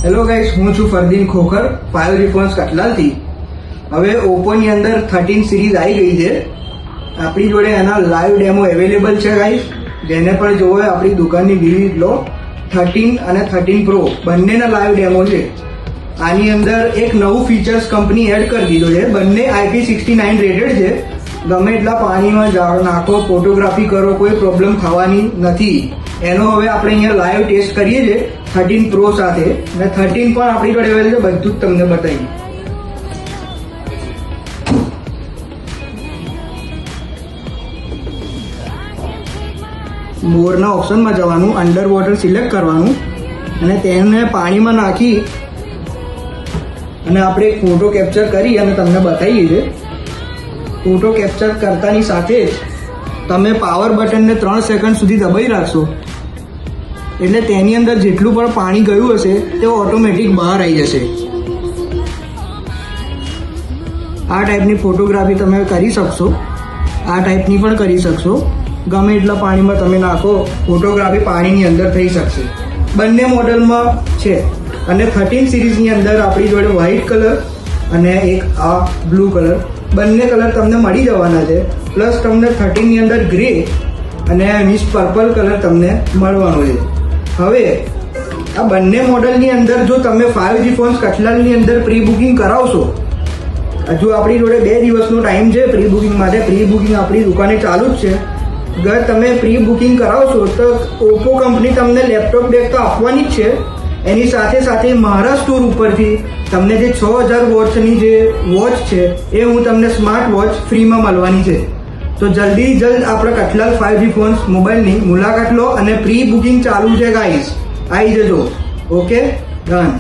Hello guys, હું છું Fardeen Khokhar 5G phones કટલાલથી. હવે ઓપ્પોની અંદર 13 સિરીઝ આવી ગઈ છે. આપણી જોડે એના લાઈવ ડેમો અવેલેબલ છે ગાઈસ. જેને પણ જોવો હોય આપણી દુકાનની વિઝિટ લો. 13 અને 13 પ્રો બંનેના લાઈવ ડેમો છે. આની અંદર એક નવું ફીચર્સ કંપની એડ કરી દીધો છે. બંને IP69 રેટેડ છે. ગમે એટલા પાણીમાં નાખો, ફોટોગ્રાફી કરો, કોઈ પ્રોબ્લેમ થવાની નથી. એનો હવે આપણે અહીંયા લાઈવ ટેસ્ટ કરીએ છીએ 13 પ્રો સાથે, અને 13 પણ આપણી જોડે અવેલેબલ છે. બધું જ તમને બતાવીએ. મોરના ઓપ્શનમાં જવાનું, અંડર વોટર સિલેક્ટ કરવાનું અને તેને પાણીમાં નાખી અને આપણે એક ફોટો કેપ્ચર કરી અને તમને બતાવીએ છીએ. ફોટો કેપ્ચર કરતાની સાથે જ તમે પાવર બટનને 3 સેકન્ડ સુધી દબાઈ રાખશો એટલે તેની અંદર જેટલું પણ પાણી ગયું હશે તે ઓટોમેટિક બહાર આવી જશે. આ ટાઈપની ફોટોગ્રાફી તમે કરી શકશો. આ ટાઈપની પણ કરી શકશો. ગમે એટલા પાણીમાં તમે નાખો, ફોટોગ્રાફી પાણીની અંદર થઈ શકશે. બંને મોડલમાં છે. અને 13 સિરીઝની અંદર આપણી જોડે વ્હાઇટ કલર અને એક આ બ્લુ કલર, બંને કલર તમને મળી જવાના છે. પ્લસ તમને 13ની અંદર ગ્રે અને મિસ પર્પલ કલર તમને મળવાનો છે. હવે આ બંને મોડલની અંદર જો તમે 5G ફોન્સ કટલાલની અંદર પ્રી બુકિંગ કરાવશો, હજુ આપણી જોડે 2 દિવસનો ટાઈમ છે પ્રી બુકિંગ માટે. પ્રી બુકિંગ આપણી દુકાને ચાલુ જ છે. અગર તમે પ્રી બુકિંગ કરાવશો તો ઓપ્પો કંપની તમને લેપટોપ બેગ તો આપવાની જ છે. એની સાથે સાથે મારા સ્ટોર ઉપરથી તમને જે 6000 વોટ્સની જે વોચ છે એ હું તમને સ્માર્ટ વોચ ફ્રીમાં મળવાની છે. તો જલ્દી જલ્દ આપણે કટલાલ 5G ફોન્સ મોબાઈલની મુલાકાત લો અને પ્રી બુકિંગ ચાલુ છે ગાઈસ. આવી જજો. Okay, done.